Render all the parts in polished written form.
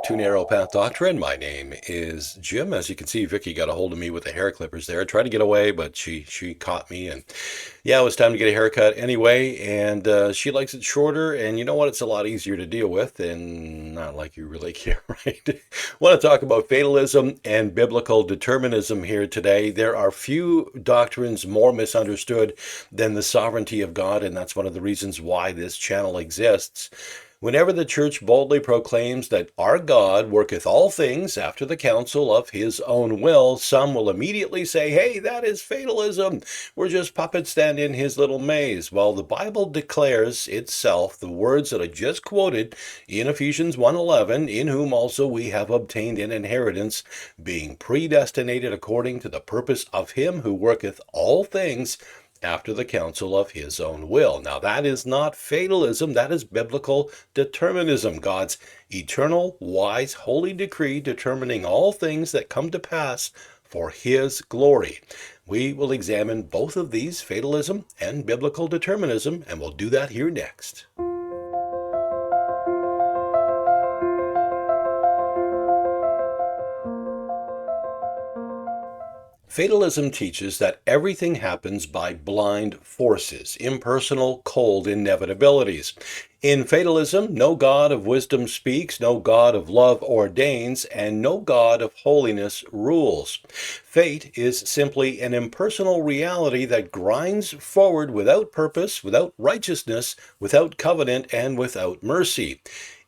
to Narrow Path Doctrine. My name is Jim. As you can see, Vicky got a hold of me with the hair clippers there. I tried to get away, but she caught me, and yeah, it was time to get a haircut anyway. And she likes it shorter, and you know what? It's a lot easier to deal with, and not like you really care, right? Want to talk about fatalism and biblical determinism here today. There are few doctrines more misunderstood than the sovereignty of God, and that's one of the reasons why this channel exists. Whenever the church boldly proclaims that our God worketh all things after the counsel of his own will, some will immediately say, hey, that is fatalism. We're just puppets stand in his little maze. Well, the Bible declares itself the words that I just quoted in Ephesians 1:11, in whom also we have obtained an inheritance, being predestinated according to the purpose of him who worketh all things after the counsel of his own will. Now, that is not fatalism, that is biblical determinism, God's eternal, wise, holy decree determining all things that come to pass for his glory. We will examine both of these, fatalism and biblical determinism, and we'll do that here next. Fatalism teaches that everything happens by blind forces, impersonal, cold inevitabilities. In fatalism, no God of wisdom speaks, no God of love ordains, and no God of holiness rules. Fate is simply an impersonal reality that grinds forward without purpose, without righteousness, without covenant, and without mercy.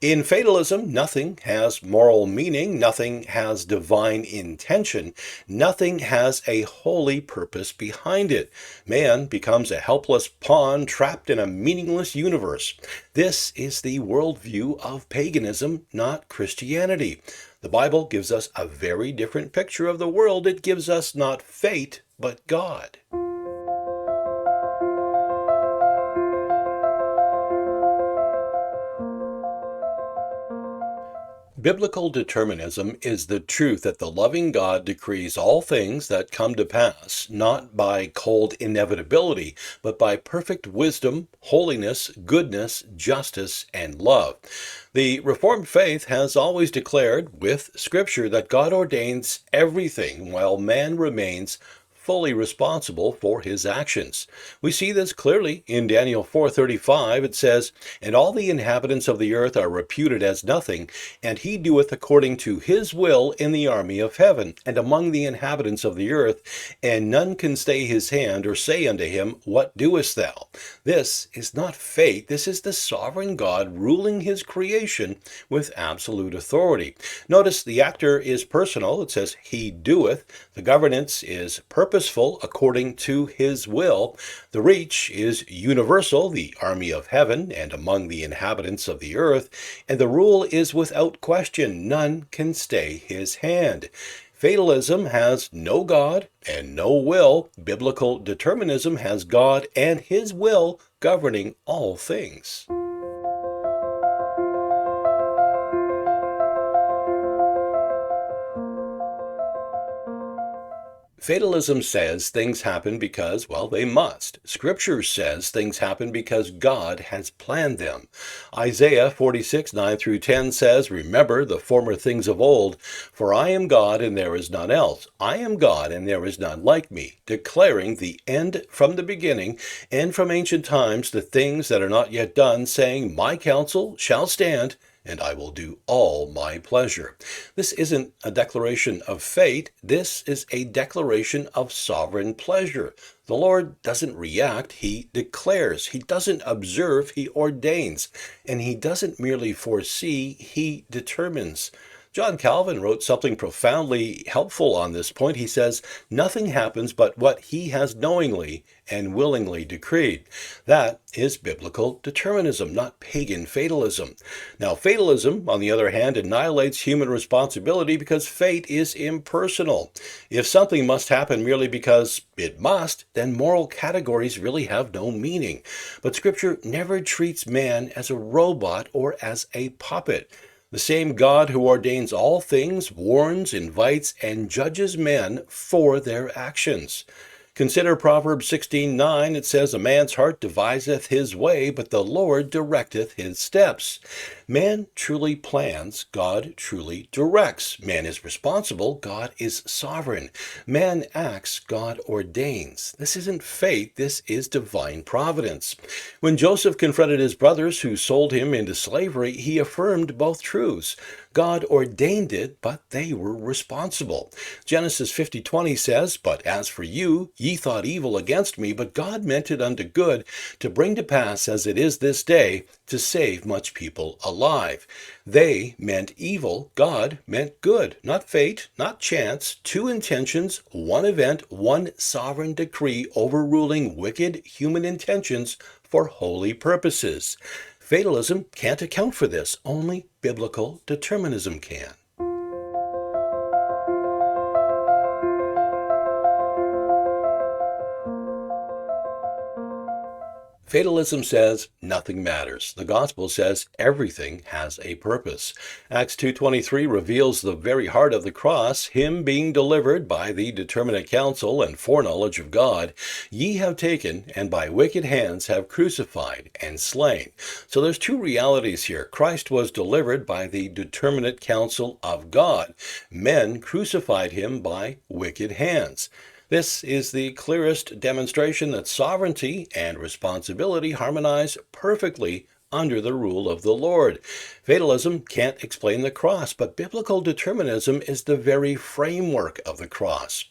In fatalism, nothing has moral meaning, nothing has divine intention, nothing has a holy purpose behind it. Man becomes a helpless pawn trapped in a meaningless universe. This is the worldview of paganism, not Christianity. The Bible gives us a very different picture of the world. It gives us not fate, but God. Biblical determinism is the truth that the loving God decrees all things that come to pass, not by cold inevitability, but by perfect wisdom, holiness, goodness, justice, and love. The Reformed faith has always declared, with Scripture, that God ordains everything while man remains fully responsible for his actions. We see this clearly in Daniel 4:35. It says, "And all the inhabitants of the earth are reputed as nothing, and he doeth according to his will in the army of heaven, and among the inhabitants of the earth, and none can stay his hand, or say unto him, What doest thou?" This is not fate. This is the sovereign God ruling his creation with absolute authority. Notice the actor is personal. It says, he doeth. The governance is purposeful according to his will. The reach is universal, the army of heaven, and among the inhabitants of the earth. And the rule is without question. None can stay his hand. Fatalism has no God and no will. Biblical determinism has God and his will governing all things. Fatalism says things happen because, well, they must. Scripture says things happen because God has planned them. Isaiah 46:9-10 says, "Remember the former things of old, for I am God and there is none else. I am God and there is none like me, declaring the end from the beginning, and from ancient times the things that are not yet done, saying, My counsel shall stand, and I will do all my pleasure." This isn't a declaration of fate. This is a declaration of sovereign pleasure. The Lord doesn't react, he declares. He doesn't observe, he ordains. And he doesn't merely foresee, he determines. John Calvin wrote something profoundly helpful on this point. He says, "Nothing happens but what he has knowingly and willingly decreed." That is biblical determinism, not pagan fatalism. Now, fatalism, on the other hand, annihilates human responsibility because fate is impersonal. If something must happen merely because it must, then moral categories really have no meaning. But Scripture never treats man as a robot or as a puppet. The same God who ordains all things warns, invites, and judges men for their actions. Consider Proverbs 16:9. It says, "A man's heart deviseth his way, but the Lord directeth his steps." Man truly plans, God truly directs. Man is responsible, God is sovereign. Man acts, God ordains. This isn't fate, this is divine providence. When Joseph confronted his brothers who sold him into slavery, he affirmed both truths. God ordained it, but they were responsible. Genesis 50:20 says, "But as for you, ye thought evil against me, but God meant it unto good, to bring to pass as it is this day, to save much people alive." They meant evil, God meant good. Not fate, not chance, two intentions, one event, one sovereign decree overruling wicked human intentions for holy purposes. Fatalism can't account for this. Only biblical determinism can. Fatalism says nothing matters. The gospel says everything has a purpose. Acts 2:23 reveals the very heart of the cross, him being delivered by the determinate counsel and foreknowledge of God, ye have taken and by wicked hands have crucified and slain. So there's two realities here. Christ was delivered by the determinate counsel of God. Men crucified him by wicked hands. This is the clearest demonstration that sovereignty and responsibility harmonize perfectly under the rule of the Lord. Fatalism can't explain the cross, but biblical determinism is the very framework of the cross.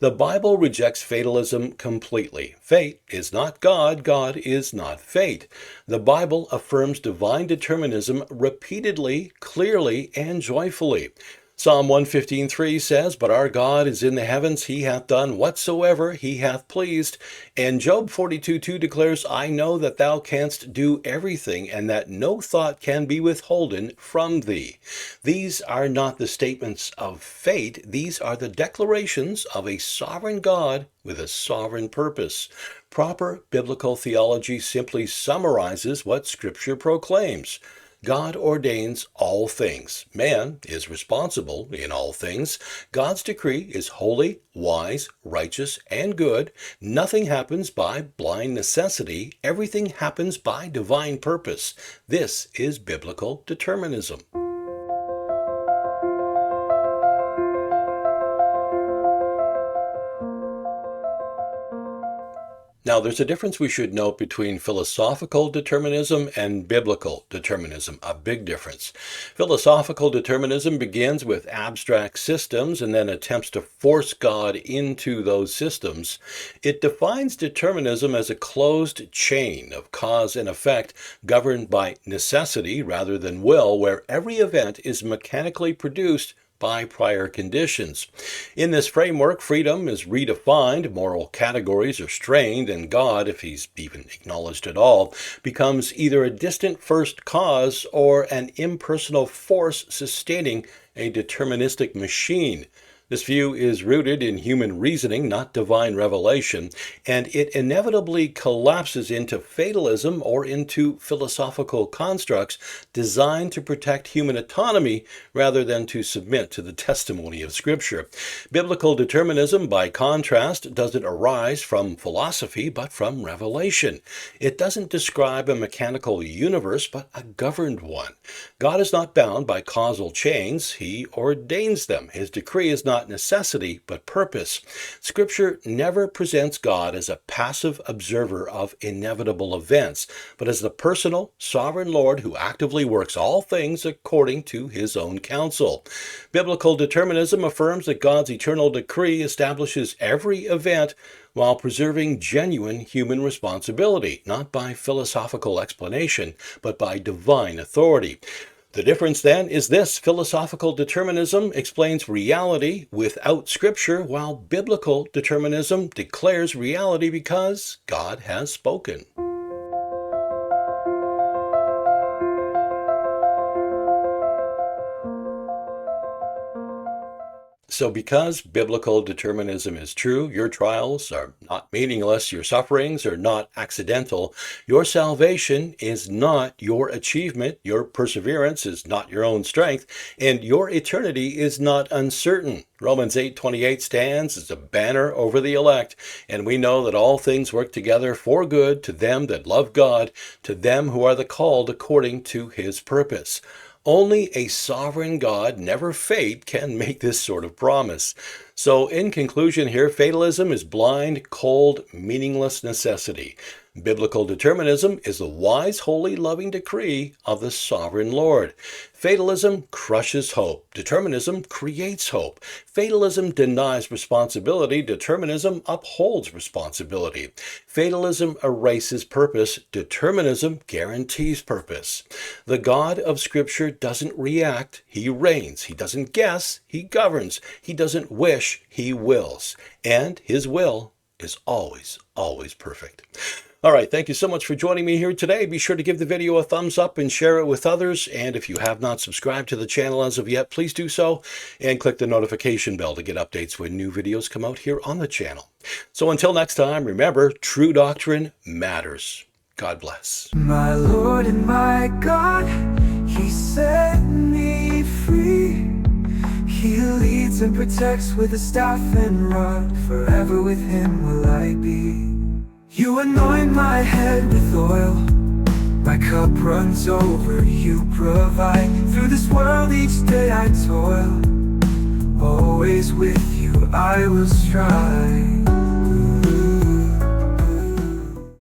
The Bible rejects fatalism completely. Fate is not God, God is not fate. The Bible affirms divine determinism repeatedly, clearly, and joyfully. Psalm 115:3 says, "But our God is in the heavens, he hath done whatsoever he hath pleased." And Job 42:2 declares, "I know that thou canst do everything, and that no thought can be withholden from thee." These are not the statements of fate, these are the declarations of a sovereign God with a sovereign purpose. Proper biblical theology simply summarizes what Scripture proclaims. God ordains all things. Man is responsible in all things. God's decree is holy, wise, righteous, and good. Nothing happens by blind necessity. Everything happens by divine purpose. This is biblical determinism. Now, there's a difference we should note between philosophical determinism and biblical determinism, a big difference. Philosophical determinism begins with abstract systems and then attempts to force God into those systems. It defines determinism as a closed chain of cause and effect governed by necessity rather than will, where every event is mechanically produced by prior conditions. In this framework, freedom is redefined, moral categories are strained, and God, if he's even acknowledged at all, becomes either a distant first cause or an impersonal force sustaining a deterministic machine. This view is rooted in human reasoning, not divine revelation, and it inevitably collapses into fatalism or into philosophical constructs designed to protect human autonomy rather than to submit to the testimony of Scripture. Biblical determinism, by contrast, doesn't arise from philosophy but from revelation. It doesn't describe a mechanical universe but a governed one. God is not bound by causal chains, he ordains them. His decree is not necessity, but purpose. Scripture never presents God as a passive observer of inevitable events, but as the personal, sovereign Lord who actively works all things according to his own counsel. Biblical determinism affirms that God's eternal decree establishes every event while preserving genuine human responsibility, not by philosophical explanation, but by divine authority. The difference then is this: philosophical determinism explains reality without Scripture, while biblical determinism declares reality because God has spoken. So, because biblical determinism is true, your trials are not meaningless, your sufferings are not accidental, your salvation is not your achievement, your perseverance is not your own strength, and your eternity is not uncertain. Romans 8:28 stands as a banner over the elect, and we know that all things work together for good to them that love God, to them who are the called according to his purpose. Only a sovereign God, never fate, can make this sort of promise. So, in conclusion here, fatalism is blind, cold, meaningless necessity. Biblical determinism is the wise, holy, loving decree of the sovereign Lord. Fatalism crushes hope. Determinism creates hope. Fatalism denies responsibility. Determinism upholds responsibility. Fatalism erases purpose. Determinism guarantees purpose. The God of Scripture doesn't react, he reigns. He doesn't guess, he governs. He doesn't wish, he wills. And his will is always, always perfect. All right, thank you so much for joining me here today. Be sure to give the video a thumbs up and share it with others. And if you have not subscribed to the channel as of yet, please do so. And click the notification bell to get updates when new videos come out here on the channel. So until next time, remember, true doctrine matters. God bless. My Lord and my God, he set me free. He leads and protects with a staff and rod. Forever with him will I be. You anoint my head with oil, my cup runs over. You provide. Through this world each day I toil. Always with you I will strive.